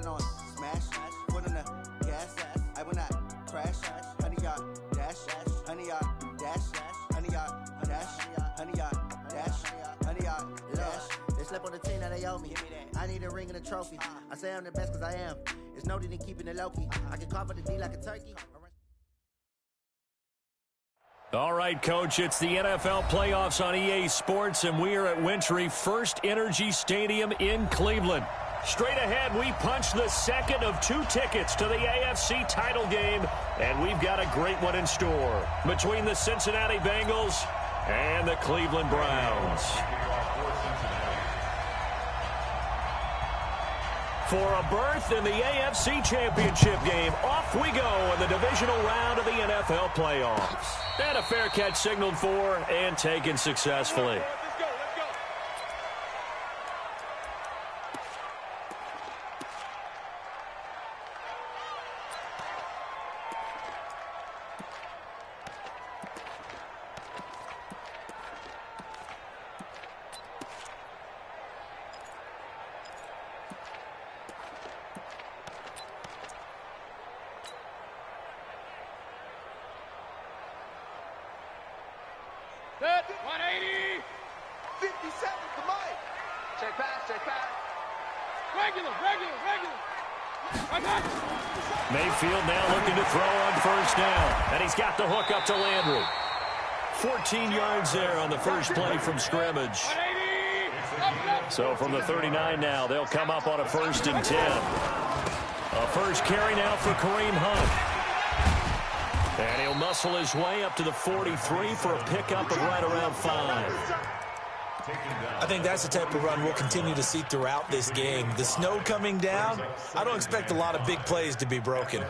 Turn on, smash, foot on the gas, I will not crash, honey yard, dash, honey yard, dash, honey yard, dash, honey yard, dash, honey yard, dash. They slept on the team that they owe me. I need a ring and a trophy. I say I'm the best cause I am. It's no need in keeping it low-key. I can carve up the D like a turkey. All right, Coach, it's the NFL playoffs on EA Sports, and we are at Wintry First Energy Stadium in Cleveland. Straight ahead, we punch the second of 2 tickets to the AFC title game, and we've got a great one in store between the Cincinnati Bengals and the Cleveland Browns. For a berth in the AFC Championship game, off we go in the divisional round of the NFL playoffs. And a fair catch signaled for and taken successfully. Set, 180. 50 seconds to Mike. Check pass. Regular. Mayfield now looking to throw on first down. And he's got the hook up to Landry. 14 yards there on the first play from scrimmage. So from the 39 now, they'll come up on a 1st and 10. A first carry now for Kareem Hunt. And he'll muscle his way up to the 43 for a pickup of right around 5. I think that's the type of run we'll continue to see throughout this game. The snow coming down, I don't expect a lot of big plays to be broken.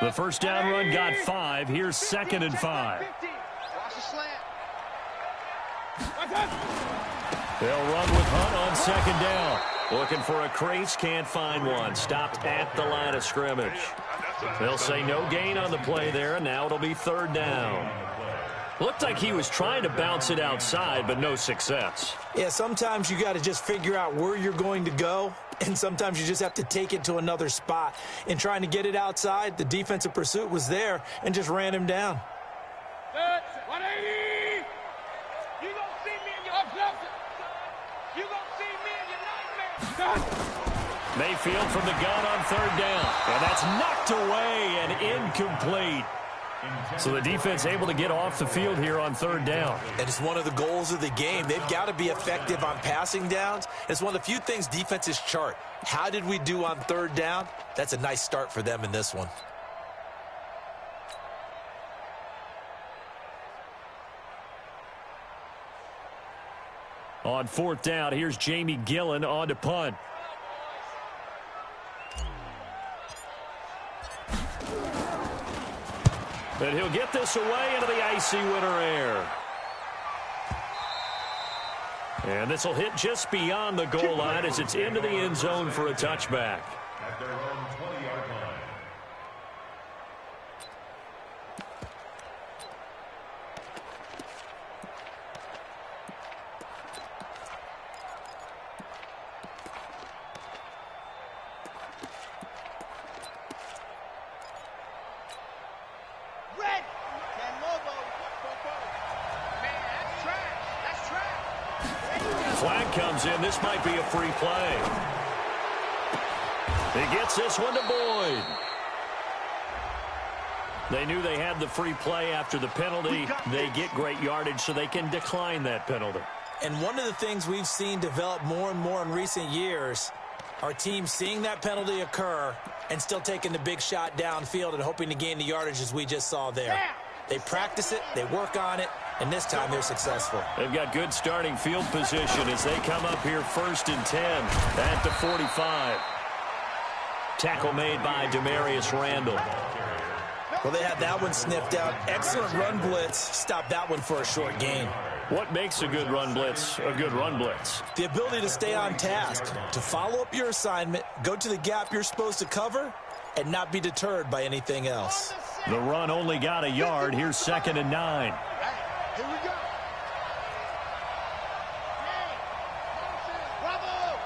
The first down run got 5. Here's 2nd and 5. Watch the slant. They'll run with Hunt on 2nd down. Looking for a crease, can't find one. Stopped at the line of scrimmage. They'll say no gain on the play there, and now it'll be 3rd down. Looked like he was trying to bounce it outside, but no success. Yeah, sometimes you got to just figure out where you're going to go, and sometimes you just have to take it to another spot. In trying to get it outside, the defensive pursuit was there and just ran him down. 180. You gonna see me in your obsession. You gonna see me in your nightmare. Mayfield from the gun on 3rd down. And that's knocked away and incomplete. So the defense able to get off the field here on 3rd down. And it's one of the goals of the game. They've got to be effective on passing downs. It's one of the few things defenses chart. How did we do on 3rd down? That's a nice start for them in this one. On 4th down, here's Jamie Gillen on to punt. And he'll get this away into the icy winter air. And this will hit just beyond the goal line as it's into the end zone for a touchback. At their own 20-yard line. Flag comes in. This might be a free play. He gets this one to Boyd. They knew they had the free play after the penalty. They get great yardage, so they can decline that penalty. And one of the things we've seen develop more and more in recent years, our team seeing that penalty occur and still taking the big shot downfield and hoping to gain the yardage as we just saw there. They practice it, they work on it, and this time they're successful. They've got good starting field position as they come up here 1st and 10 at the 45. Tackle made by Demarius Randall. Well, they had that one sniffed out. Excellent run blitz. Stopped that one for a short gain. What makes a good run blitz a good run blitz? The ability to stay on task, to follow up your assignment, go to the gap you're supposed to cover, and not be deterred by anything else. The run only got a yard. Here's 2nd and 9. Here we go. Bravo.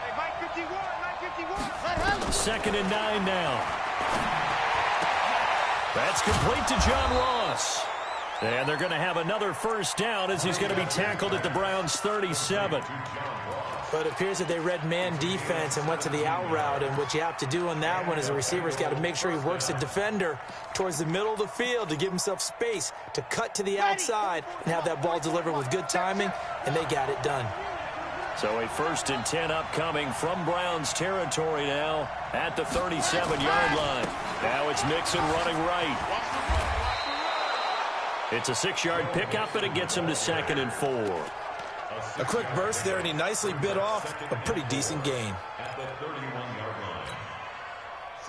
Hey, Mike 51. 2nd and 9 now. That's complete to John Ross. And they're going to have another first down as he's going to be tackled at the Browns' 37. But it appears that they read man defense and went to the out route, and what you have to do on that one is a receiver's got to make sure he works the defender towards the middle of the field to give himself space to cut to the outside and have that ball delivered with good timing, and they got it done. So a 1st and 10 upcoming from Browns territory now at the 37-yard line. Now it's Mixon running right. It's a 6-yard pickup, and it gets him to 2nd and 4. A quick burst there, and he nicely bit off a pretty decent gain.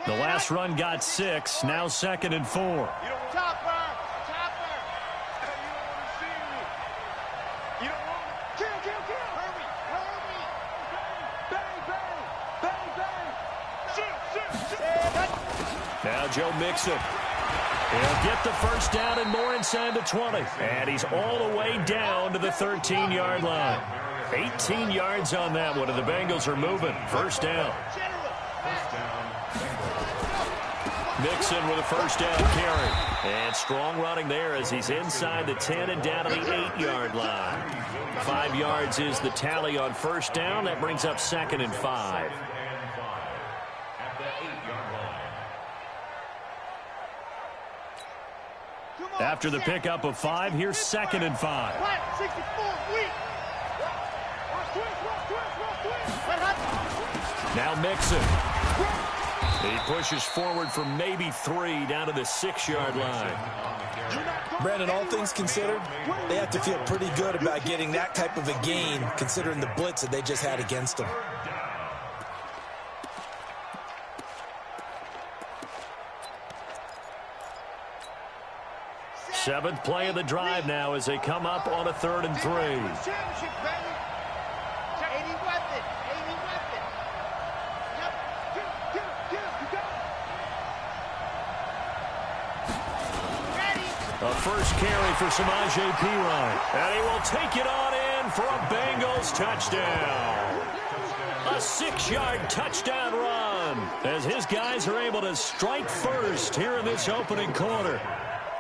The last run got 6, now 2nd and 4. Chopper. You don't want me. Kill. Hurry. Bang. Shoot. Now Joe Mixon. He'll get the first down and more inside the 20. And he's all the way down to the 13-yard line. 18 yards on that one, and the Bengals are moving. First down. Mixon with a first down carry. And strong running there as he's inside the 10 and down to the 8-yard line. 5 yards is the tally on first down. That brings up 2nd and 5. After the pickup of 5, here's 2nd and 5. Now Mixon. He pushes forward for maybe 3 down to the 6-yard line. Brandon, all things considered, they have to feel pretty good about getting that type of a gain considering the blitz that they just had against them. Seventh play of the drive now as they come up on a 3rd and 3. A first carry for Samaje Perine. And he will take it on in for a Bengals touchdown. A 6-yard touchdown run as his guys are able to strike first here in this opening quarter.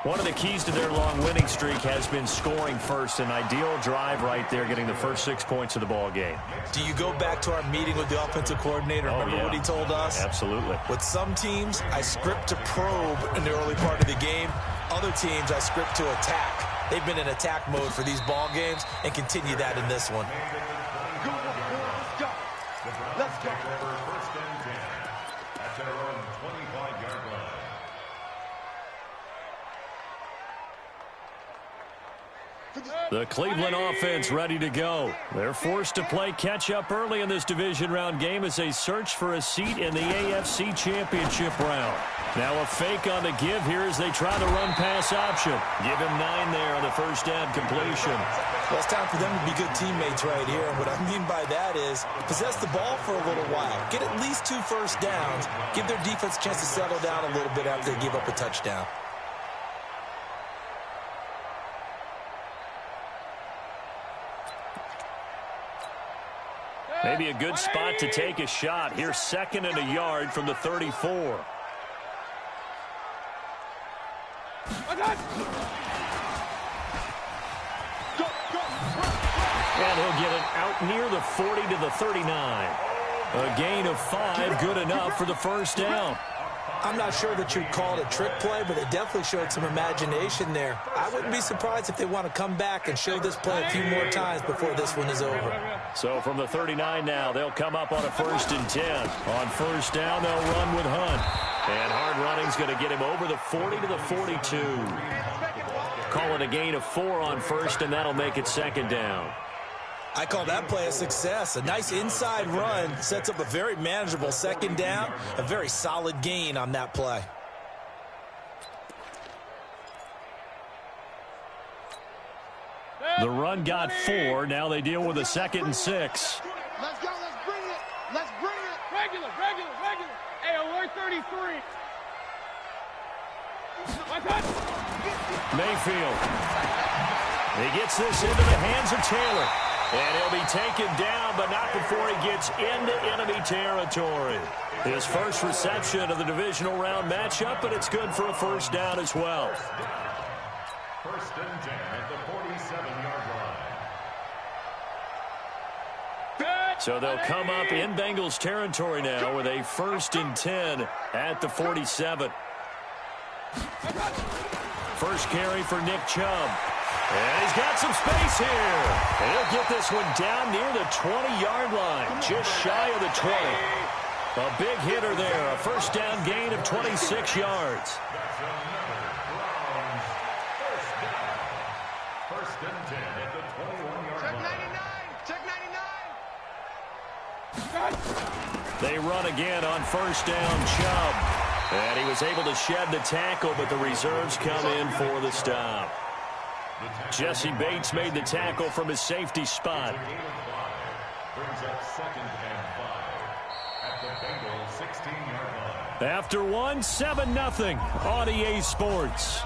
One of the keys to their long winning streak has been scoring first. An ideal drive right there, getting the first 6 points of the ball game. Do you go back to our meeting with the offensive coordinator? Remember what he told us? Absolutely. With some teams, I script to probe in the early part of the game. Other teams, I script to attack. They've been in attack mode for these ball games and continue that in this one. Let's go. First and 10 at their own 25-yard line. The Cleveland offense ready to go. They're forced to play catch-up early in this division round game as they search for a seat in the AFC Championship round. Now a fake on the give here as they try the run-pass option. Give him 9 there on the first down completion. Well, it's time for them to be good teammates right here. And what I mean by that is possess the ball for a little while. Get at least 2 first downs. Give their defense a chance to settle down a little bit after they give up a touchdown. Maybe a good spot to take a shot. Here's 2nd and a yard from the 34. And he'll get it out near the 40 to the 39. A gain of 5, good enough for the first down. I'm not sure that you'd call it a trick play, but they definitely showed some imagination there. I wouldn't be surprised if they want to come back and show this play a few more times before this one is over. So from the 39 now, they'll come up on a 1st and 10. On first down, they'll run with Hunt. And hard running's going to get him over the 40 to the 42. Call it a gain of 4 on first, and that'll make it 2nd down. I call that play a success. A nice inside run sets up a very manageable 2nd down. A very solid gain on that play. The run got 4. Now they deal with a 2nd and 6. Let's go. Let's bring it. Let's bring it. Regular. Hey, alert 33. Mayfield. He gets this into the hands of Taylor. And he'll be taken down, but not before he gets into enemy territory. His first reception of the divisional round matchup, but it's good for a first down as well. First and 10 at the 47-yard line. So they'll come up in Bengals territory now with a first and 10 at the 47. First carry for Nick Chubb. And he's got some space here. And he'll get this one down near the 20-yard line, just shy of the 20. A big hitter there, a first down gain of 26 yards. That's another Browns first down. First and 10 at the 21-yard line. Check 99. They run again on first down, Chubb. And he was able to shed the tackle, but the reserves come in for the stop. Jesse Bates made the tackle from his safety spot. Brings up second and 5 at the Bengals 16-yard line. After 7-0 on EA Sports.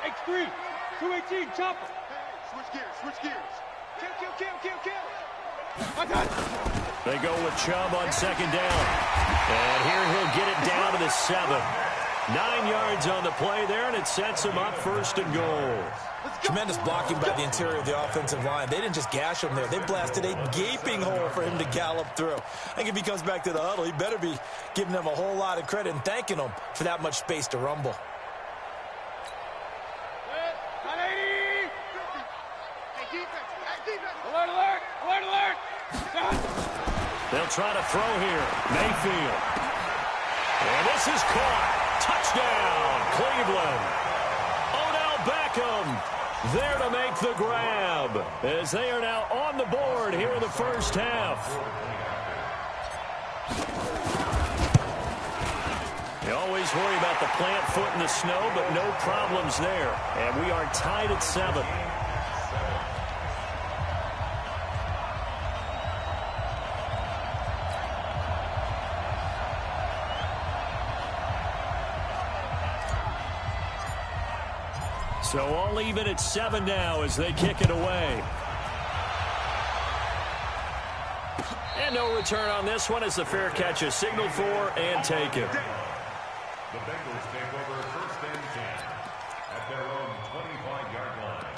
X3, 218, chopper. Switch gears. Kill. They go with Chubb on second down. And here he'll get it down to the 7. 9 yards on the play there, and it sets him up first and goal. Tremendous blocking by the interior of the offensive line. They didn't just gash him there. They blasted a gaping hole for him to gallop through. I think if he comes back to the huddle, he better be giving them a whole lot of credit and thanking them for that much space to rumble. Alert! They'll try to throw here. Mayfield. And this is caught. Touchdown, Cleveland. Odell Beckham there to make the grab as they are now on the board here in the first half. You always worry about the plant foot in the snow, but no problems there. And we are tied at 7. So all even at 7 now as they kick it away. And no return on this one as the fair catch is signaled for and taken. The Bengals take over first and 10 at their own 25-yard line.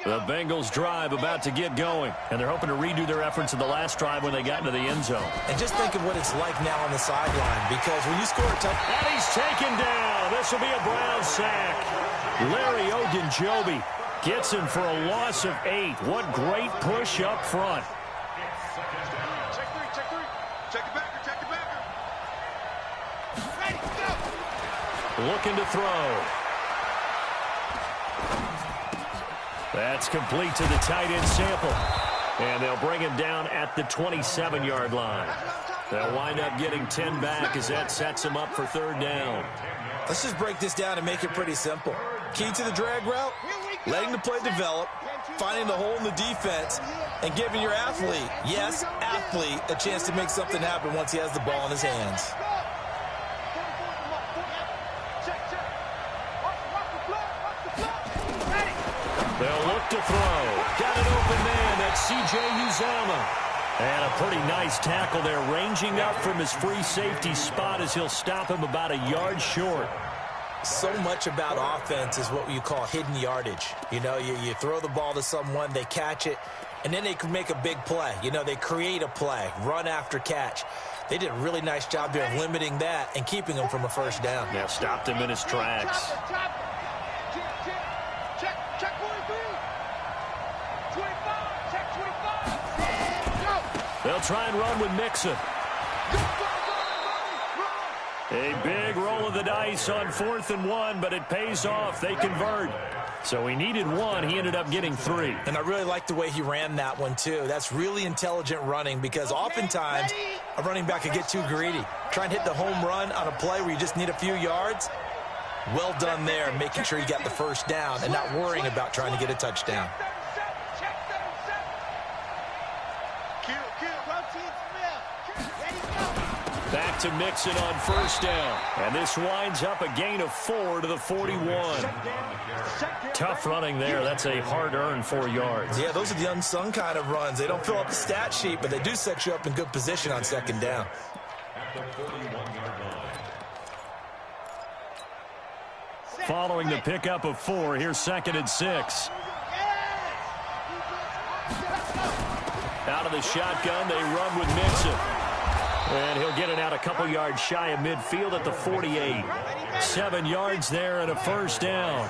The Bengals drive about to get going, and they're hoping to redo their efforts in the last drive when they got into the end zone. And just think of what it's like now on the sideline, because when you score a touchdown... And he's taken down. This will be a Brown sack. Larry Ogunjobi gets him for a loss of 8. What great push up front. Check three. Check it backer. Ready, go! Looking to throw. That's complete to the tight end Sample. And they'll bring him down at the 27-yard line. They'll wind up getting 10 back as that sets him up for third down. Let's just break this down and make it pretty simple. Key to the drag route, letting the play develop, finding the hole in the defense, and giving your athlete, yes, athlete, a chance to make something happen once he has the ball in his hands. They'll look to throw. Got an open man. That's C.J. Uzomah. And a pretty nice tackle there, ranging up from his free safety spot as he'll stop him about a yard short. So much about offense is what you call hidden yardage. You know, you throw the ball to someone, they catch it, and then they can make a big play. You know, they create a play, run after catch. They did a really nice job there of limiting that and keeping him from a first down. Yeah, stopped him in his tracks. They'll try and run with Mixon. A big roll of the dice on 4th and 1, but it pays off. They convert. So he needed 1. He ended up getting 3. And I really like the way he ran that one, too. That's really intelligent running because oftentimes a running back could get too greedy. Try and hit the home run on a play where you just need a few yards. Well done there, making sure you got the first down and not worrying about trying to get a touchdown. Back to Mixon on 1st down. And this winds up a gain of 4 to the 41. Tough running there. That's a hard-earned 4 yards. Yeah, those are the unsung kind of runs. They don't fill up the stat sheet, but they do set you up in good position on 2nd down. Following the pickup of 4, here's 2nd and 6. Out of the shotgun, they run with Mixon. And he'll get it out a couple yards shy of midfield at the 48. 7 yards there and a 1st down.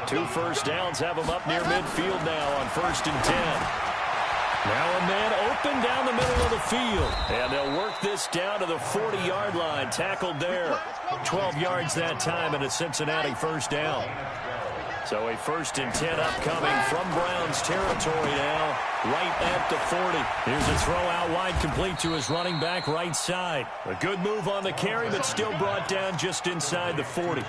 2 first downs have him up near midfield now on 1st and 10. Now a man open down the middle of the field. And they'll work this down to the 40-yard line. Tackled there. 12 yards that time and a Cincinnati 1st down. So a 1st and 10 upcoming from Browns territory now, right at the 40. Here's a throw out wide, complete to his running back right side. A good move on the carry, but still brought down just inside the 40.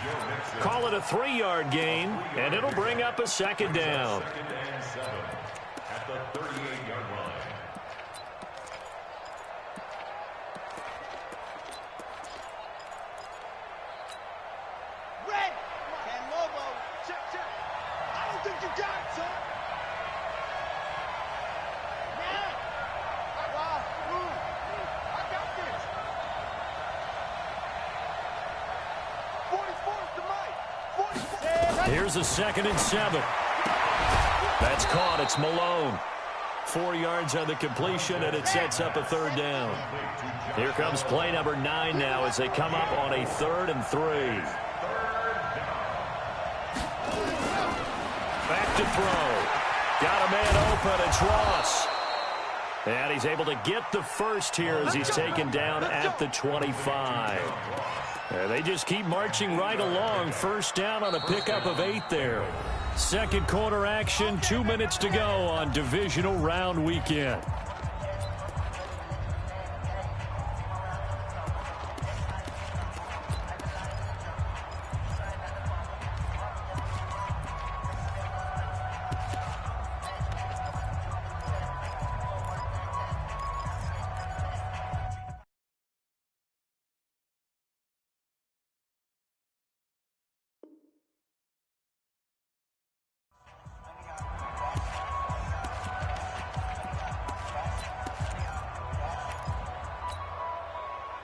Call it a 3-yard gain, and it'll bring up a 2nd down. At the 38-yard line. Here's a 2nd and 7. That's caught. It's Malone. 4 yards on the completion, and it sets up a 3rd down. Here comes play number 9 now as they come up on a 3rd and 3. Back to throw. Got a man open. It's Ross. And he's able to get the first here as he's taken down at the 25. And they just keep marching right along. 1st down on a pickup of 8 there. 2nd quarter action, 2 minutes to go on divisional round weekend.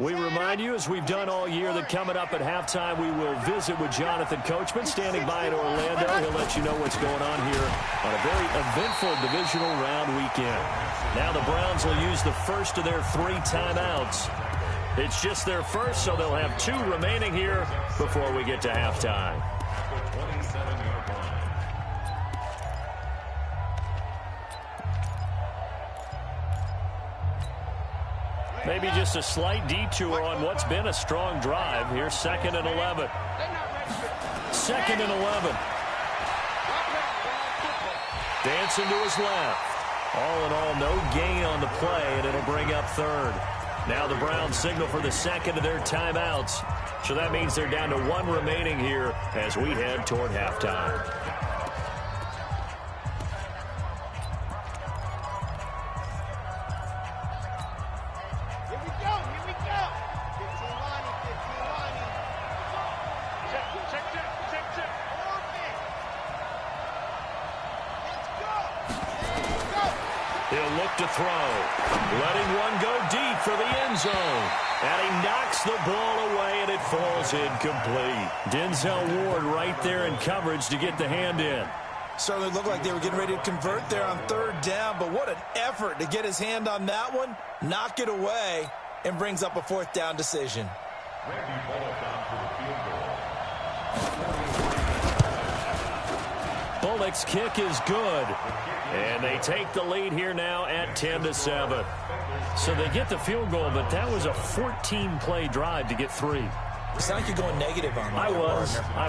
We remind you, as we've done all year, that coming up at halftime, we will visit with Jonathan Coachman, standing by in Orlando. He'll let you know what's going on here on a very eventful divisional round weekend. Now the Browns will use the first of their 3 timeouts. It's just their first, so they'll have 2 remaining here before we get to halftime. Maybe just a slight detour on what's been a strong drive. Here's 2nd and 11. 2nd and 11. Dancing to his left. All in all, no gain on the play, and it'll bring up 3rd. Now the Browns signal for the 2nd of their timeouts. So that means they're down to 1 remaining here as we head toward halftime. To throw, letting one go deep for the end zone, and he knocks the ball away, and it falls incomplete. Denzel Ward right there in coverage to get the hand in. Certainly looked like they were getting ready to convert there on 3rd down, but what an effort to get his hand on that one, knock it away, and brings up a 4th down decision. Bullock's kick is good. And they take the lead here now at 10-7. So they get the field goal, but that was a 14-play drive to get 3. It sounds like you're going negative on that. I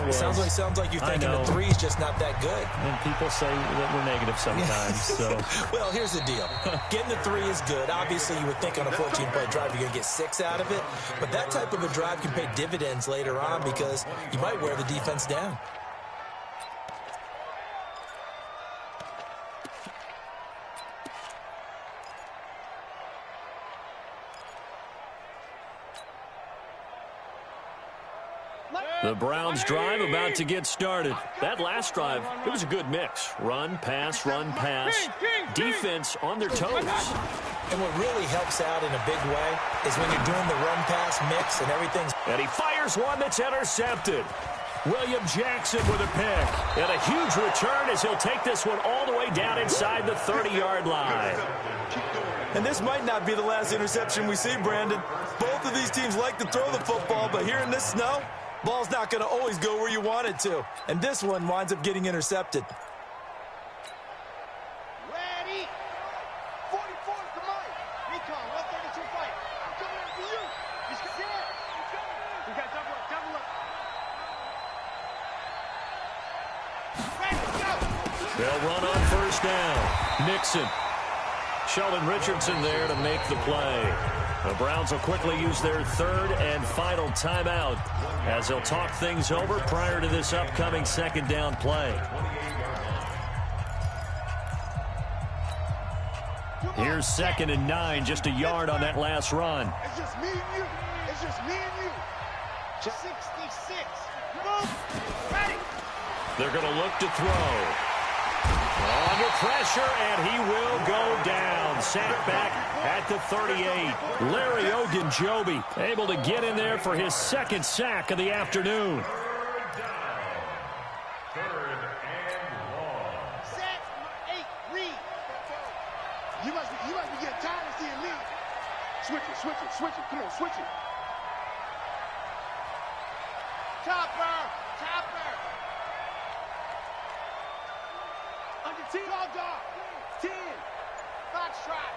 was. Sounds like you're thinking the 3's just not that good. And people say that we're negative sometimes. So, well, here's the deal. Getting the 3 is good. Obviously, you would think on a 14-play drive you're going to get 6 out of it. But that type of a drive can pay dividends later on because you might wear the defense down. The Browns drive about to get started. That last drive, it was a good mix. Run, pass, defense on their toes. And what really helps out in a big way is when you're doing the run-pass mix and everything's... And he fires one that's intercepted. William Jackson with a pick. And a huge return as he'll take this one all the way down inside the 30-yard line. And this might not be the last interception we see, Brandon. Both of these teams like to throw the football, but here in this snow, ball's not going to always go where you want it to. And this one winds up getting intercepted. Ready? 44 is the mic. Recon, 132 fight. I'm coming after you. He's coming. We got double up. Ready, go. They'll run on first down. Nixon. Sheldon Richardson there to make the play. The Browns will quickly use their third and final timeout as they'll talk things over prior to this upcoming second down play. Here's 2nd and 9, just a yard on that last run. It's just me and you. It's just me and you. 66. Move. Ready. They're going to look to throw. Under pressure, and he will go down. Sacked back at the 38. Larry Ogunjobi able to get in there for his second sack of the afternoon. Third and long. Set. 8. Read. You must be getting tired of seeing me. Switch it. Come on, switch it. Topper. Under 10. Dog. 10. Foxtrot.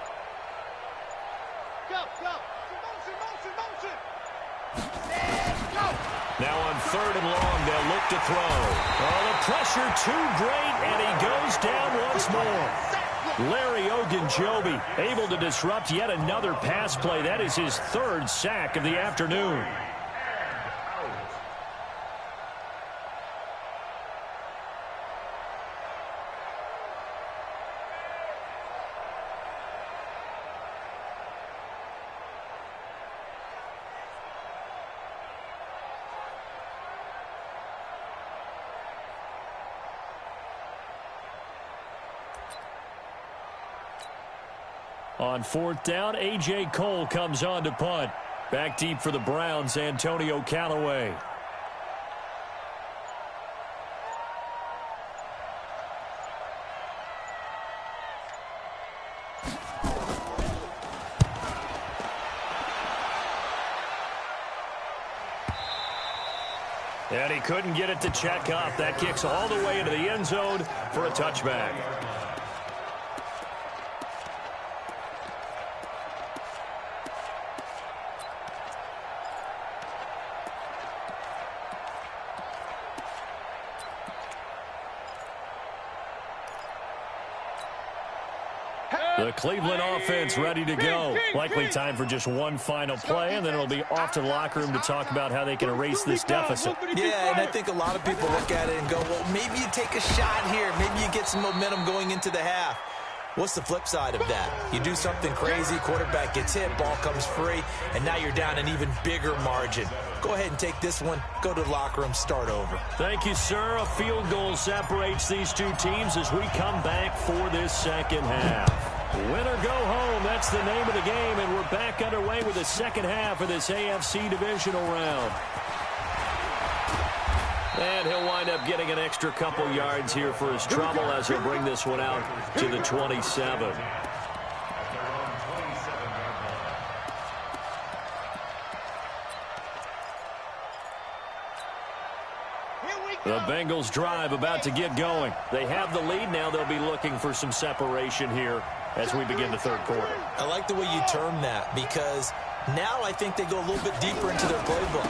Go. Motion. Set. Go. Now on 3rd and long, they'll look to throw. Oh, the pressure too great, and he goes down once more. Larry Ogunjobi able to disrupt yet another pass play. That is his 3rd sack of the afternoon. On 4th down, A.J. Cole comes on to punt. Back deep for the Browns, Antonio Callaway. And he couldn't get it to check up. That kicks all the way into the end zone for a touchback. The Cleveland offense ready to go. Likely time for just one final play, and then it'll be off to the locker room to talk about how they can erase this deficit. Yeah, and I think a lot of people look at it and go, well, maybe you take a shot here. Maybe you get some momentum going into the half. What's the flip side of that? You do something crazy, quarterback gets hit, ball comes free, and now you're down an even bigger margin. Go ahead and take this one, go to the locker room, start over. Thank you, sir. A field goal separates these two teams as we come back for this second half. Win or go home, that's the name of the game, and we're back underway with the second half of this AFC divisional round. And he'll wind up getting an extra couple yards here for his trouble as he'll bring this one out to the 27. Here we The Bengals drive about to get going. They have the lead. Now they'll be looking for some separation here as we begin the third quarter. I like the way you term that, because now I think they go a little bit deeper into their playbook.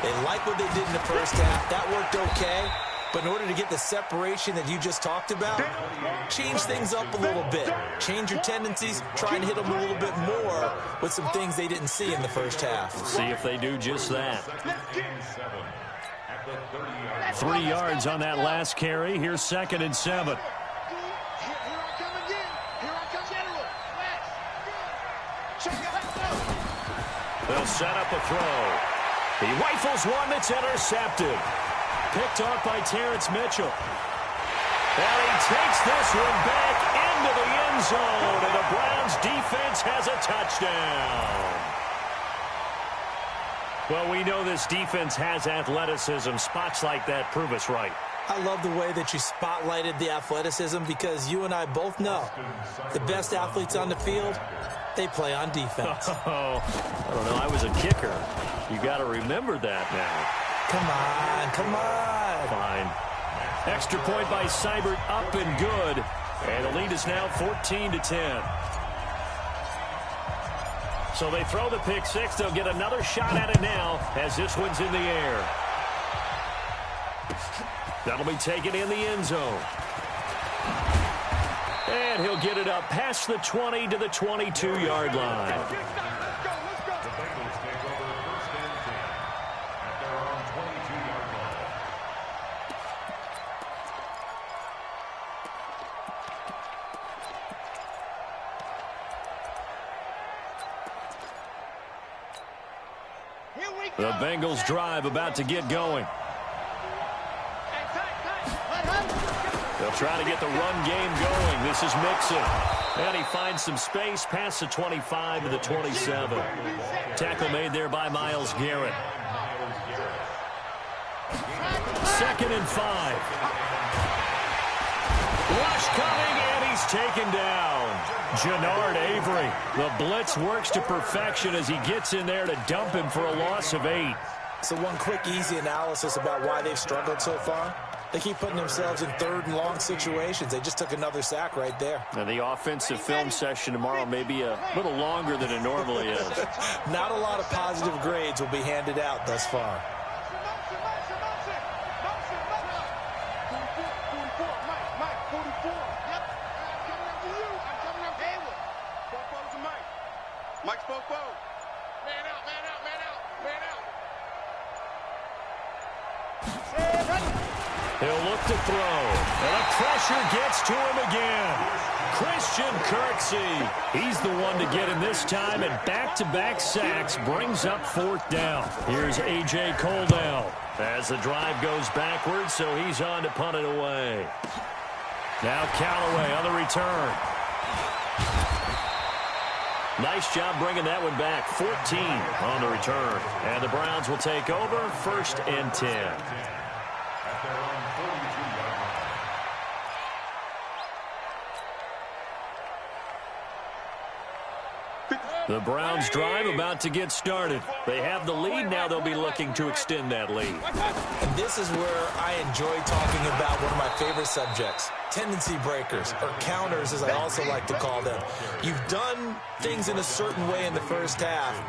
They like what they did in the first half. That worked okay. But in order to get the separation that you just talked about, change things up a little bit. Change your tendencies. Try and hit them a little bit more with some things they didn't see in the first half. See if they do just that. 3 yards on that last carry. Here's 2nd and 7. They'll set up a throw. He rifles one that's intercepted. Picked off by Terrence Mitchell. And he takes this one back into the end zone, and the Browns defense has a touchdown. Well, we know this defense has athleticism. Spots like that prove us right. I love the way that you spotlighted the athleticism, because you and I both know the best athletes on the field, they play on defense. Oh, I don't know. I was a kicker. You got to remember that now. Come on, come on. Fine. Extra point by Seibert, up and good. And the lead is now 14-10. So they throw the pick six. They'll get another shot at it now as this one's in the air. That'll be taken in the end zone. And he'll get it up past the 20 to the 22-yard line. The Bengals drive about to get going. They'll try to get the run game going. This is Mixon. And he finds some space past the 25 to the 27. Tackle made there by Myles Garrett. 2nd and 5. Rush coming, and he's taken down. Jannard Avery. The blitz works to perfection as he gets in there to dump him for a loss of 8. So one quick, easy analysis about why they've struggled so far. They keep putting themselves in 3rd and long situations. They just took another sack right there. Now, the offensive film session tomorrow may be a little longer than it normally is. Not a lot of positive grades will be handed out thus far. Mike's both. Man out, man out, man out, man out. He'll look to throw. And the pressure gets to him again. Christian Kirksey. He's the one to get him this time, and back-to-back sacks brings up 4th down. Here's A.J. Coldell as the drive goes backwards, so he's on to punt it away. Now Callaway on the return. Nice job bringing that one back. 14 on the return. And the Browns will take over, 1st and 10. The Browns drive about to get started. They have the lead. Now they'll be looking to extend that lead. And this is where I enjoy talking about one of my favorite subjects, tendency breakers, or counters as I also like to call them. You've done things in a certain way in the first half,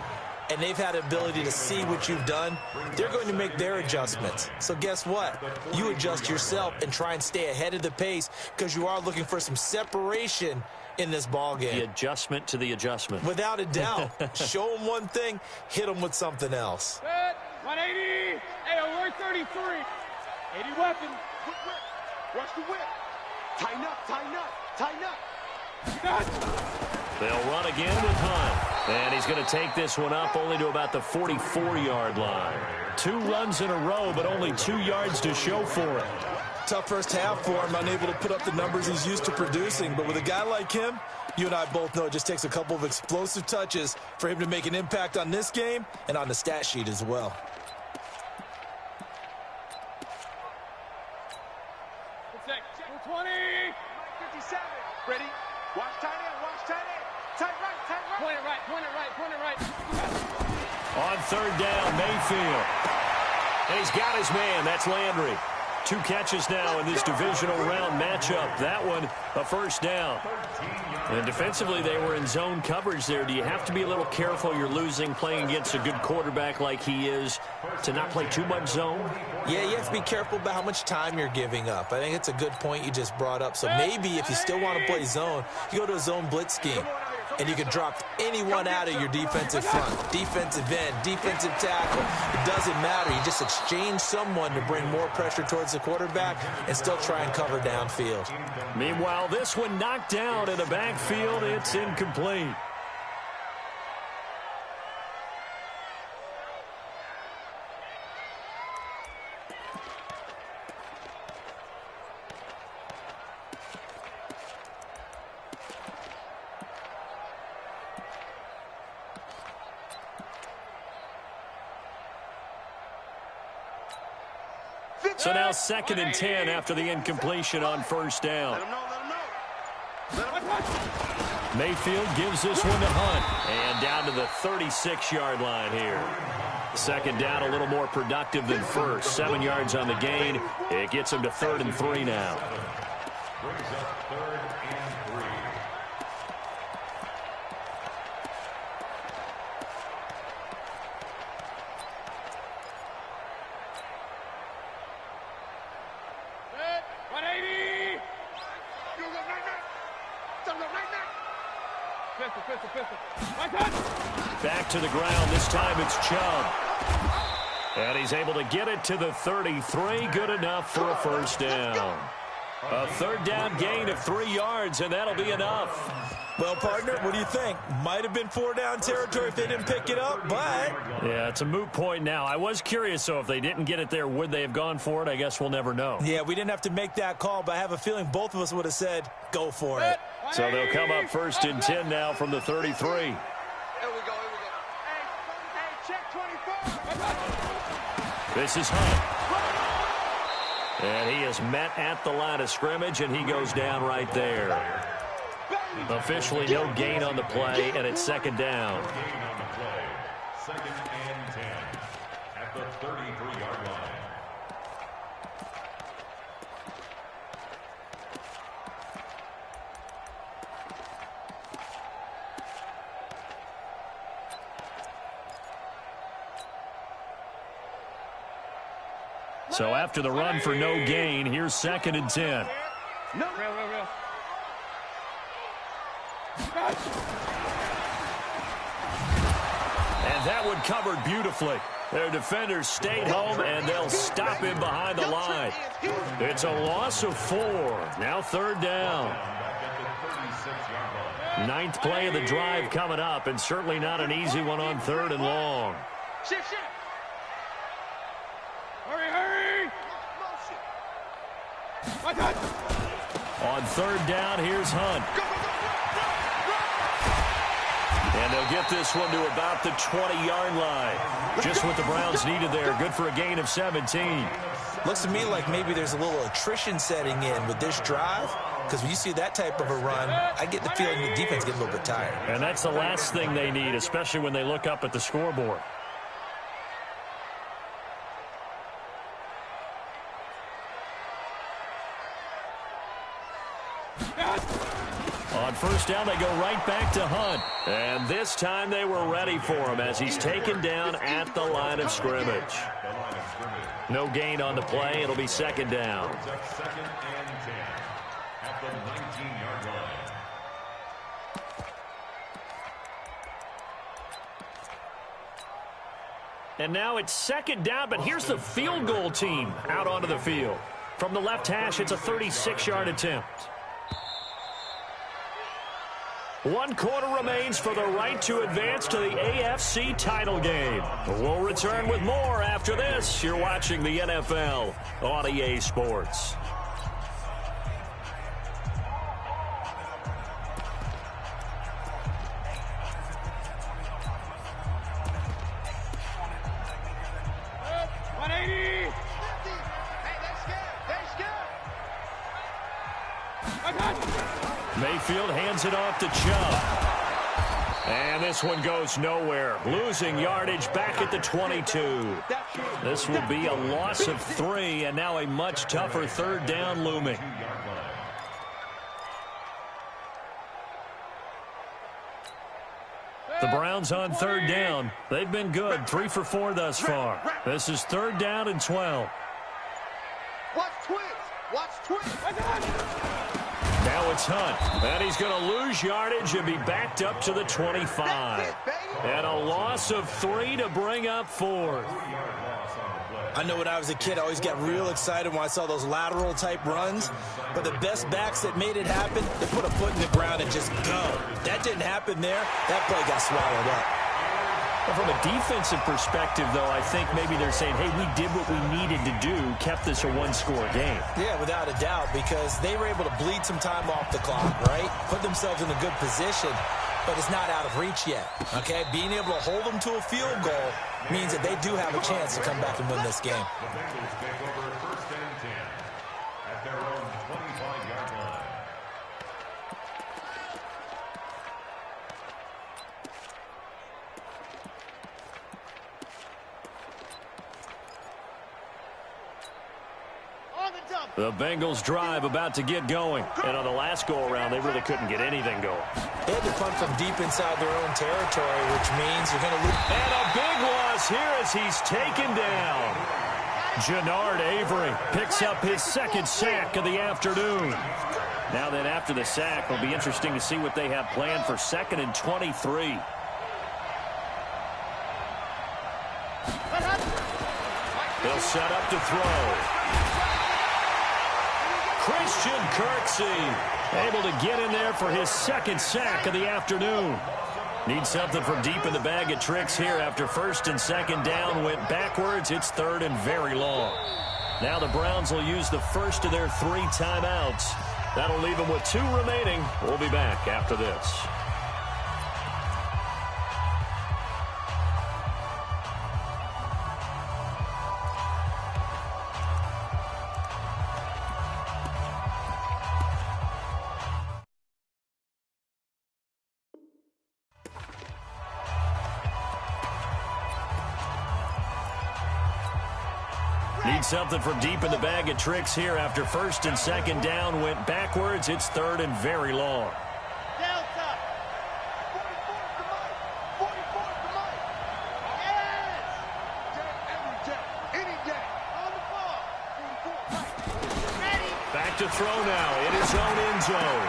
and they've had the ability to see what you've done. They're going to make their adjustments. So guess what? You adjust yourself and try and stay ahead of the pace, because you are looking for some separation in this ball game. The adjustment to the adjustment. Without a doubt. Show them one thing, hit them with something else. Good. 180. Hey, we're 33. 80 weapon. Quick whip. Watch the whip. Tighten up, tighten up, tighten up. They'll run again with Hunt. And he's going to take this one up only to about the 44-yard line. 2 runs in a row, but only 2 yards to show for it. Tough first half for him, unable to put up the numbers he's used to producing. But with a guy like him, you and I both know it just takes a couple of explosive touches for him to make an impact on this game and on the stat sheet as well. Check 20. 57. Ready? Watch tight end, watch tight end. Tight right, tight right. Point it right, point it right, point it right. On 3rd down, Mayfield. And he's got his man. That's Landry. 2 catches now in this divisional round matchup. That one, a first down. And defensively, they were in zone coverage there. Do you have to be a little careful? You're losing playing against a good quarterback like he is to not play too much zone? Yeah, you have to be careful about how much time you're giving up. I think it's a good point you just brought up. So maybe if you still want to play zone, you go to a zone blitz scheme. And you can drop anyone out of your defensive front. Defensive end, defensive tackle. It doesn't matter. You just exchange someone to bring more pressure towards the quarterback and still try and cover downfield. Meanwhile, this one knocked down in the backfield. It's incomplete. So now 2nd and 10 after the incompletion on first down. Mayfield gives this one to Hunt. And down to the 36-yard line here. 2nd down, a little more productive than first. 7 yards on the gain. It gets him to 3rd and 3 now. Brings up 3rd and 3. Back to the ground. This time it's Chubb. And he's able to get it to the 33. Good enough for a first down. A 3rd down gain of 3 yards, and that'll be enough. Well, partner, what do you think? Might have been 4-down territory if they didn't pick it up, but... Yeah, it's a moot point now. I was curious, so if they didn't get it there, would they have gone for it? I guess we'll never know. Yeah, we didn't have to make that call, but I have a feeling both of us would have said, go for it. So they'll come up 1st and 10 now from the 33. Here we go. Hey, check 24. This is Hunt. And he is met at the line of scrimmage, and he goes down right there. Officially no gain on the play, and it's 2nd down. Gain on the play. 2nd and 10 at the 33-yard line. So after the run for no gain, here's 2nd and 10. No. Real. And that one covered beautifully. Their defenders stayed home, and they'll stop him behind the line. It's a loss of 4. Now 3rd down. 9th play of the drive coming up, and certainly not an easy one on 3rd and long. Shift. Hurry. On 3rd down, here's Hunt. And they'll get this one to about the 20-yard line. Just what the Browns needed there. Good for a gain of 17. Looks to me like maybe there's a little attrition setting in with this drive. Because when you see that type of a run, I get the feeling the defense gets a little bit tired. And that's the last thing they need, especially when they look up at the scoreboard. On 1st down, they go right back to Hunt. And this time they were ready for him as he's taken down at the line of scrimmage. No gain on the play. It'll be 2nd down. 2nd and 10 at the 19-yard line. And now it's 2nd down, but here's the field goal team out onto the field. From the left hash, it's a 36-yard attempt. 1 quarter remains for the right to advance to the AFC title game. We'll return with more after this. You're watching the NFL on EA Sports. Mayfield hands it off to Chubb. And this one goes nowhere. Losing yardage back at the 22. This will be a loss of 3, and now a much tougher third down looming. The Browns on third down. They've been good, 3 for 4 thus far. This is 3rd down and 12. Watch twins. Watch twins. Now it's Hunt. And he's going to lose yardage and be backed up to the 25. And a loss of 3 to bring up 4th. I know when I was a kid, I always got real excited when I saw those lateral-type runs. But the best backs that made it happen, they put a foot in the ground and just go. That didn't happen there. That play got swallowed up. Well, from a defensive perspective, though, I think maybe they're saying, hey, we did what we needed to do, kept this a one-score game. Yeah, without a doubt, because they were able to bleed some time off the clock, right? Put themselves in a good position, but it's not out of reach yet, okay? Being able to hold them to a field goal means that they do have a chance to come back and win this game. The Bengals take over 1st and 10 at their own 25-yard line. The Bengals drive about to get going. And on the last go-around, they really couldn't get anything going. They had to punt from deep inside their own territory, which means you're going to lose. And a big loss here as he's taken down. Jannard Avery picks up his 2nd sack of the afternoon. Now then, after the sack, it'll be interesting to see what they have planned for 2nd and 23. They'll set up to throw. Christian Kirksey able to get in there for his 2nd sack of the afternoon. Needs something from deep in the bag of tricks here after 1st and 2nd down went backwards. It's 3rd and very long. Now the Browns will use the first of their 3 timeouts. That'll leave them with 2 remaining. We'll be back after this. Need something from deep in the bag of tricks here after 1st and 2nd down went backwards. It's 3rd and very long. Delta. 44 to Mike. 44 to Mike. Yes. Any day. On the ball. 44 Mike. Ready. Back to throw now in his own end zone.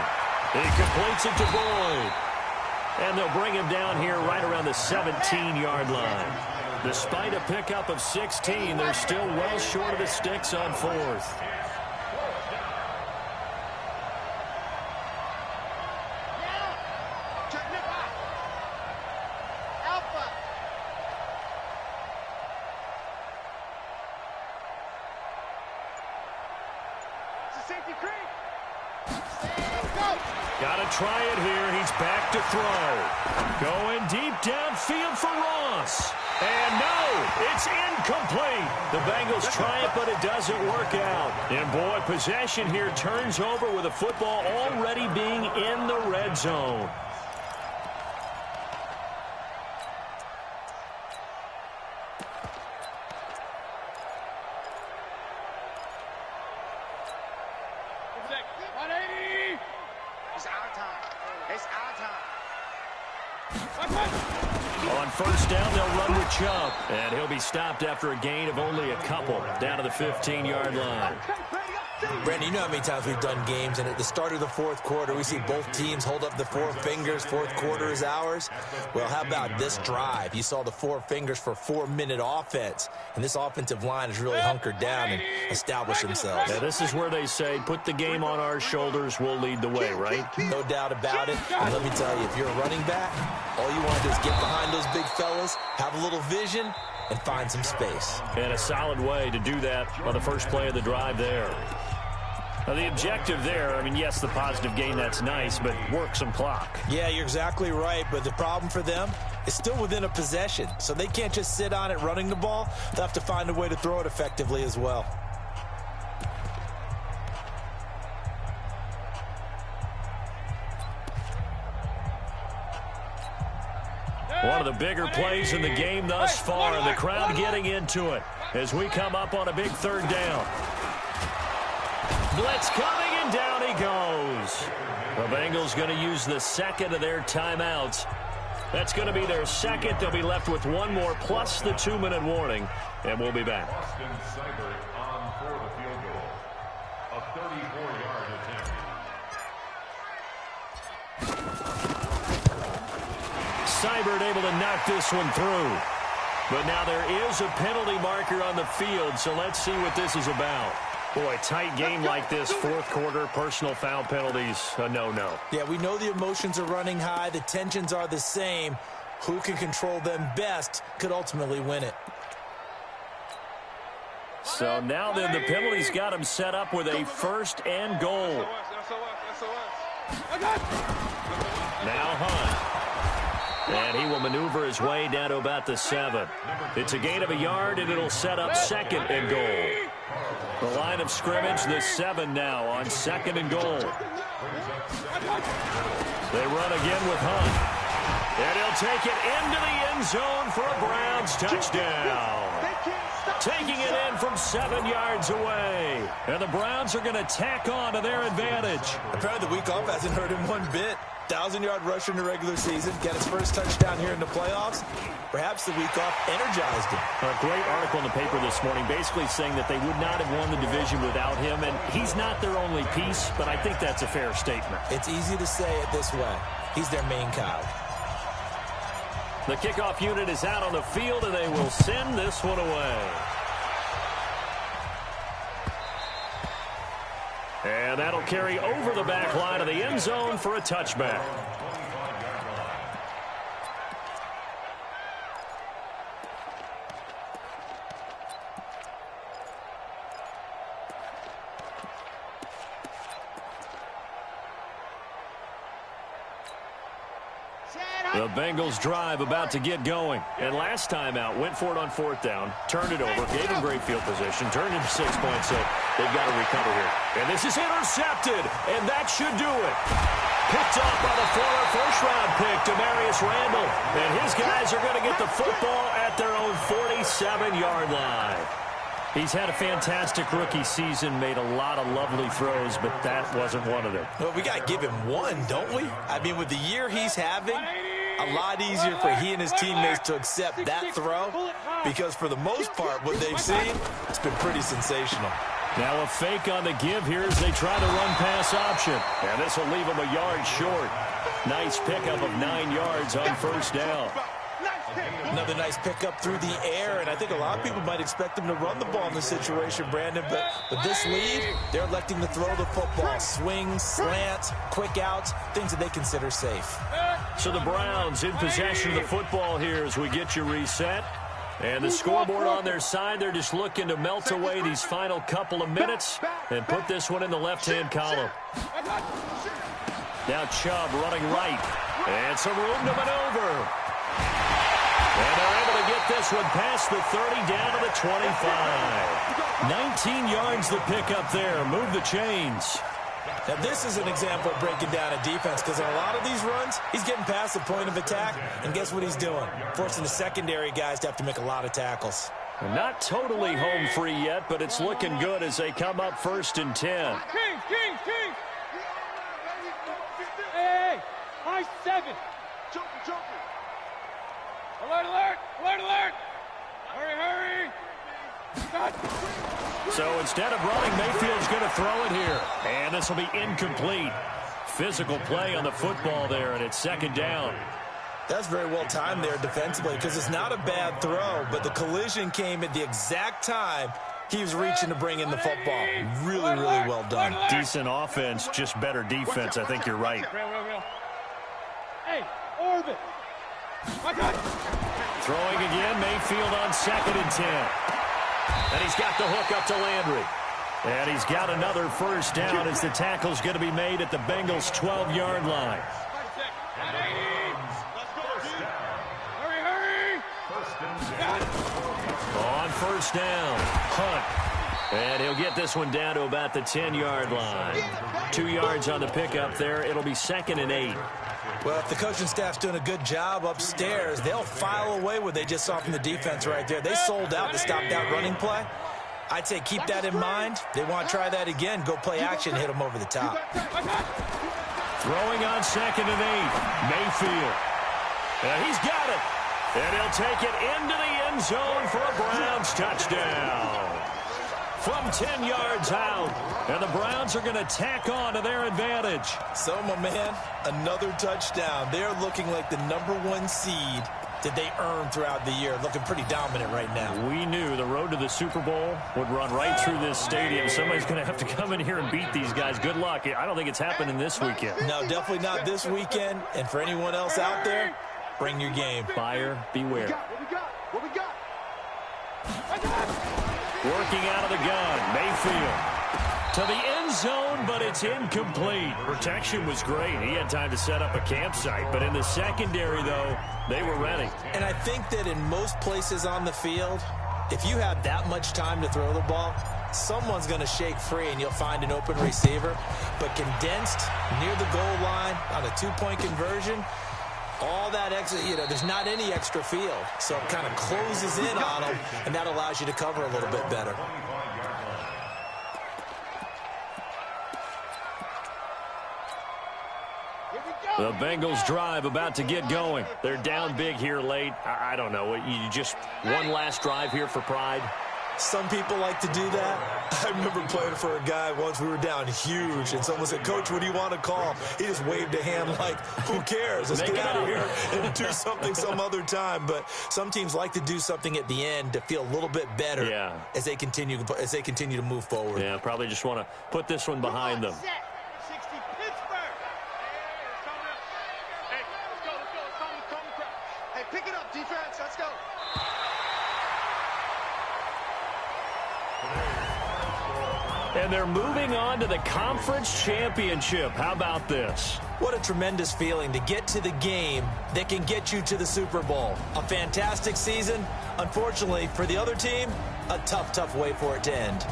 He completes it to Boyd. And they'll bring him down here right around the 17-yard line. Despite a pickup of 16, they're still well short of the sticks on 4th. Alpha. It's a safety creek. Go. Got to try it here. He's back to throw. Going deep downfield for Ross. And no, it's incomplete. The Bengals try it, but it doesn't work out. And boy, possession here turns over with the football already being in the red zone. It's our time. It's our time. On 1st down, they'll run with Chubb. And he'll be stopped after a gain of only a couple down to the 15-yard line. Brandon, you know how many times we've done games, and at the start of the 4th quarter, we see both teams hold up the 4 fingers. 4th quarter is ours. Well, how about this drive? You saw the 4 fingers for 4-minute offense, and this offensive line has really hunkered down and established themselves. Now, this is where they say, put the game on our shoulders, we'll lead the way, right? No doubt about it. And let me tell you, if you're a running back, all you want to do is get behind those big fellas, have a little vision, and find some space. And a solid way to do that on the first play of the drive there. Now, the objective there, I mean, yes, the positive gain, that's nice, but work some clock. Yeah, you're exactly right, but the problem for them is still within a possession, so they can't just sit on it running the ball. They'll have to find a way to throw it effectively as well. One of the bigger plays in the game thus far, and the crowd getting into it as we come up on a big third down. Blitz coming, and down he goes. The Bengals going to use the second of their timeouts. That's going to be their second. They'll be left with one more plus the 2-minute warning, and we'll be back. Austin Seibert on for the field goal. A 34-yard attempt. Seibert able to knock this one through. But now there is a penalty marker on the field, so let's see what this is about. Boy, tight game like this, fourth quarter, personal foul penalties, a no-no. Yeah, we know the emotions are running high. The tensions are the same. Who can control them best could ultimately win it. So now then the penalty's got him set up with a first and goal. Now Hunt. And he will maneuver his way down to about the 7. It's a gain of a yard, and it'll set up second and goal. The line of scrimmage, the 7 now on second and goal. They run again with Hunt. And he'll take it into the end zone for a Browns touchdown. Taking it in from 7 yards away. And the Browns are going to tack on to their advantage. Apparently the week off hasn't hurt him one bit. 1,000-yard rusher in the regular season, got his first touchdown here in the playoffs. Perhaps the week off energized him. A great article in the paper this morning basically saying that they would not have won the division without him, and he's not their only piece, but I think that's a fair statement. It's easy to say it this way. He's their main cog. The kickoff unit is out on the field, and they will send this one away. And that'll carry over the back line of the end zone for a touchback. The Bengals drive about to get going. And last time out, went for it on fourth down, turned it over, gave him great field position, turned into 6 points, so they've got to recover here. And this is intercepted, and that should do it. Picked off by the former first-round pick, Demarius Randall. And his guys are going to get the football at their own 47-yard line. He's had a fantastic rookie season, made a lot of lovely throws, but that wasn't one of them. Well, we got to give him one, don't we? I mean, with the year he's having, a lot easier for he and his teammates to accept that throw, because for the most part, what they've seen, it's been pretty sensational. Now a fake on the give here as they try the run-pass option. And this will leave them a yard short. Nice pickup of 9 yards on first down. Another nice pickup through the air, and I think a lot of people might expect them to run the ball in this situation, Brandon, but with this lead, they're electing to throw the football. Swings, slants, quick outs, things that they consider safe. So the Browns in possession of the football here as we get you reset. And the scoreboard on their side, they're just looking to melt away these final couple of minutes and put this one in the left-hand column. Now Chubb running right. And some room to maneuver. And they're able to get this one past the 30 down to the 25. 19 yards the pickup there. Move the chains. Now, this is an example of breaking down a defense, because in a lot of these runs, he's getting past the point of attack, and guess what he's doing? Forcing the secondary guys to have to make a lot of tackles. Not totally home free yet, but it's looking good as they come up 1st and 10. King. Hey, high 7. Joker. Alert. Hurry. So instead of running, Mayfield's going to throw it here. And this will be incomplete. Physical play on the football there, and it's 2nd down. That's very well timed there defensively, because it's not a bad throw, but the collision came at the exact time he was reaching to bring in the football. Really well done. Decent offense, just better defense. I think you're right. Hey, orbit. Throwing again, Mayfield on 2nd and 10. And he's got the hook up to Landry. And he's got another first down as the tackle's going to be made at the Bengals' 12-yard line. Hurry. On first down, Hunt. And he'll get this one down to about the 10-yard line. 2 yards on the pickup there. It'll be 2nd and 8. Well, if the coaching staff's doing a good job upstairs, they'll file away what they just saw from the defense right there. They sold out to stop that running play. I'd say keep that in mind. They want to try that again. Go play action, hit them over the top. Throwing on 2nd and 8. Mayfield. And he's got it. And he'll take it into the end zone for a Browns touchdown. From 10 yards out. And the Browns are going to tack on to their advantage. So, my man, another touchdown. They're looking like the #1 seed that they earned throughout the year. Looking pretty dominant right now. We knew the road to the Super Bowl would run right through this stadium. Somebody's going to have to come in here and beat these guys. Good luck. I don't think it's happening this weekend. No, definitely not this weekend. And for anyone else out there, bring your game. Buyer beware. What we got? Working out of the gun. Mayfield to the end zone, but it's incomplete. Protection was great. He had time to set up a campsite. But in the secondary, though, they were ready. And I think that in most places on the field, if you have that much time to throw the ball, someone's going to shake free and you'll find an open receiver. But condensed near the goal line on a 2-point conversion, all that extra, there's not any extra field. So it kind of closes in on them, and that allows you to cover a little bit better. The Bengals drive about to get going. They're down big here late. I don't know. You just one last drive here for pride? Some people like to do that. I remember playing for a guy once. We were down huge, and someone said, "Coach, what do you want to call?" He just waved a hand like, who cares? Let's get out of here and do something some other time. But some teams like to do something at the end to feel a little bit better as they continue to move forward. Yeah, probably just want to put this one behind them. Pick it up, defense. Let's go. And they're moving on to the conference championship. How about this? What a tremendous feeling to get to the game that can get you to the Super Bowl. A fantastic season. Unfortunately, for the other team, a tough way for it to end.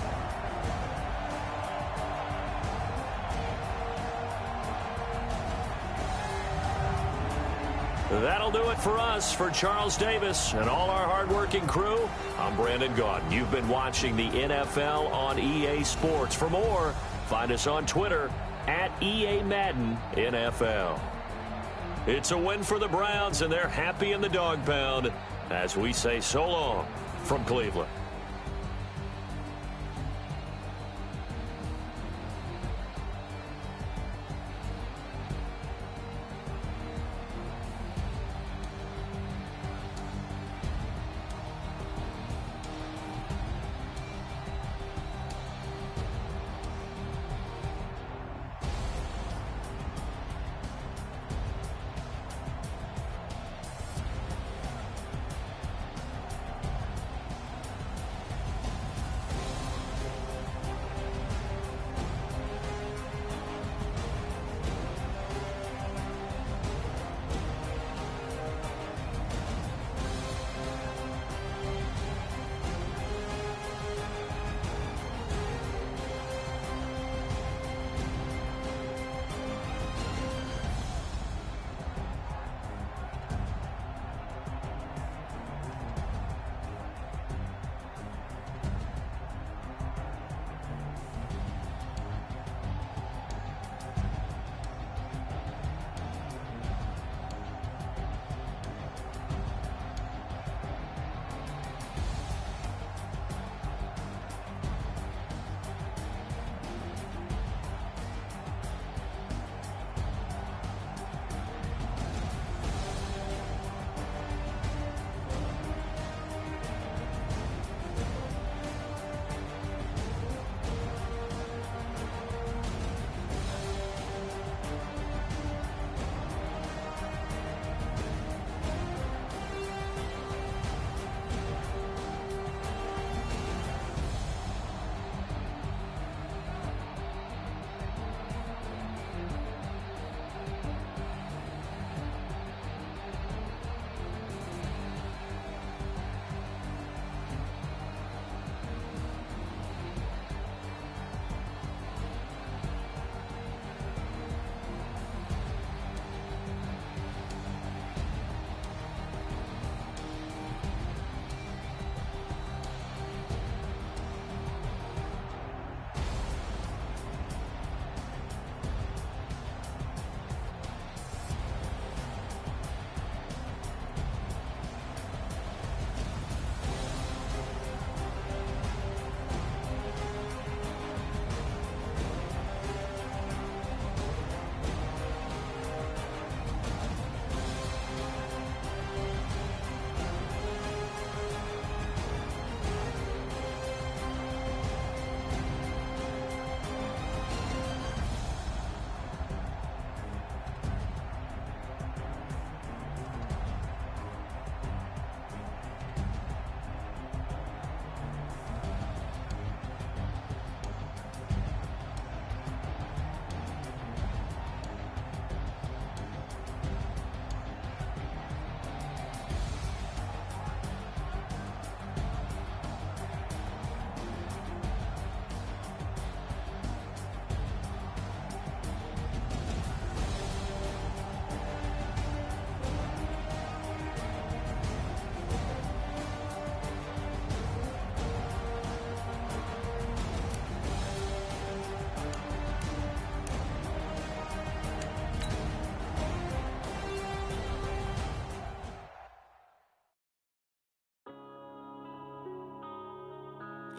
That'll do it for us. For Charles Davis and all our hardworking crew, I'm Brandon Gaudin. You've been watching the NFL on EA Sports. For more, find us on Twitter at EA Madden NFL. It's a win for the Browns, and they're happy in the dog pound as we say so long from Cleveland.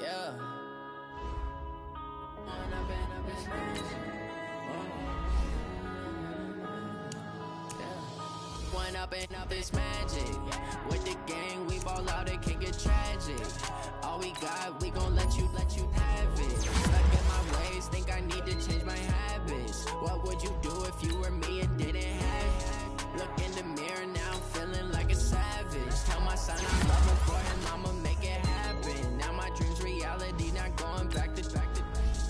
Yeah. One up and up is magic. With the gang, we ball out, it can get tragic. All we got, we gon' let you have it. Stuck in my ways, think I need to change my habits. What would you do if you were me and didn't have it? Look in the mirror, now I'm feeling like a savage. Tell my son I love him, for him I'ma make it happen. Now my dream's reality, not going back to.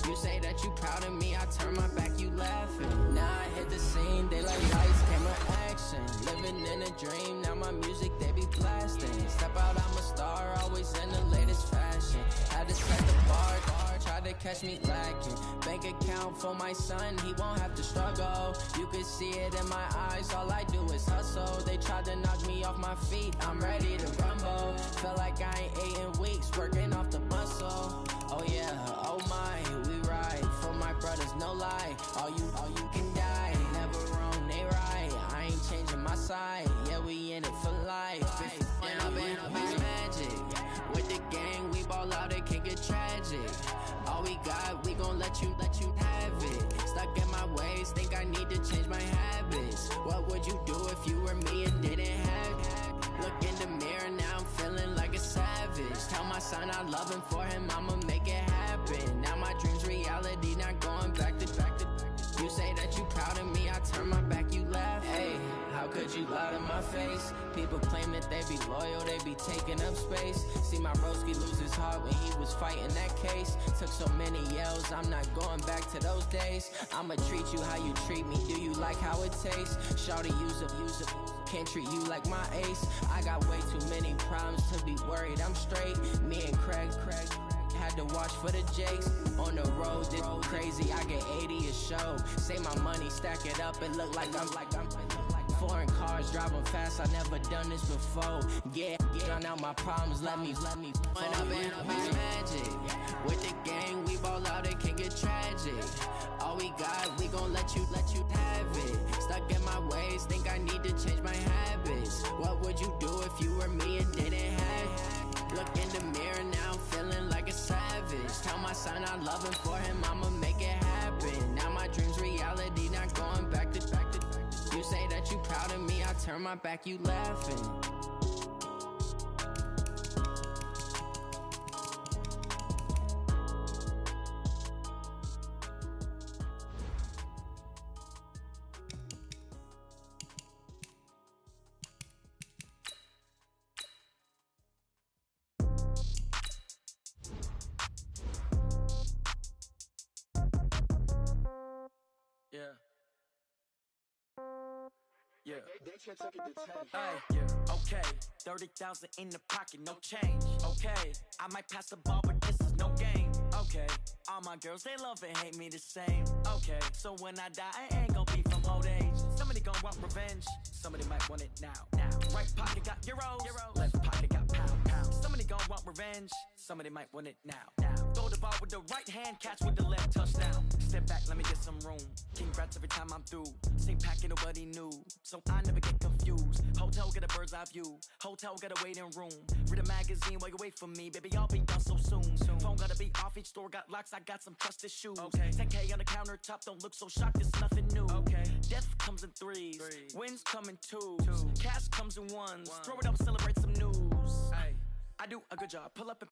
You say that you proud of me, I turn my back, you laughing. Now I hit the scene, they like lights, camera, action. Living in a dream, now my music, they be blasting. Step out, I'm a star, always in the latest fashion. Had to set the bar, tried to catch me lacking. Bank account for my son, he won't have to struggle. You can see it in my eyes, all I do is hustle. They tried to knock me off my feet, I'm ready to rumble. Feel like I ain't ate in weeks, working off the muscle. Oh yeah, oh my, we ride for my brothers, no lie. All you can die, never wrong, they right. I ain't changing my side, yeah, we in it for life. And I've been magic. With the gang, we ball out, it can get tragic. All we got, we gon' let you have it. Stuck in my ways, think I need to change my habits. What would you do if you were me and didn't have it? Look in the mirror, now I'm feeling like a savage. Tell my son I love him, for him I'ma make it happen. Now my dream's reality, not going back to. You say that you proud of me, I turn my back, you laugh. Hey, how could you lie to my face? People claim that they be loyal, they be taking up space. See my broski lose his heart when he was fighting that case. Took so many yells, I'm not going back to those days. I'ma treat you how you treat me, do you like how it tastes? Shawty, use up, can't treat you like my ace. I got way too many problems to be worried, I'm straight. Me and Craig had to watch for the Jakes. On the road, this crazy, I get 80 a show. Say my money, stack it up, it look like I'm foreign cars, driving fast, I never done this before. Yeah, drown out my problems, let me When up is magic. With the gang, we ball out, it can get tragic. All we got, we gon' let you have it. Stuck in my ways, think I need to change my habits. What would you do if you were me and didn't have it? Look in the mirror, now I'm feeling like a savage. Tell my son I love him, for him I'ma make it happen. Now my dream's reality, not going back to. You say that you proud of me, I turn my back, you laughing. Yeah. Hey, yeah. Okay, 30,000 in the pocket, no change. Okay, I might pass the ball, but this is no game. Okay, all my girls, they love and hate me the same. Okay, so when I die, I ain't gon' be from old age. Somebody gon' want revenge, somebody might want it now. Right pocket got euros, left pocket got pound. Somebody gon' want revenge, somebody might want it now. Throw the ball with the right hand, catch with the left, touchdown. Step back, let me get some room. Congrats every time I'm through. Same packet, nobody knew, so I never get confused. Hotel get a bird's eye view, hotel got a waiting room. Read a magazine while you wait for me, baby, I'll be done so soon. Phone gotta be off, each store got locks, I got some trusted shoes. 10K on the countertop, don't look so shocked, it's nothing new. Death comes in threes, wins come in twos, cash comes in ones. Throw it up, celebrate some news. I do a good job, pull up and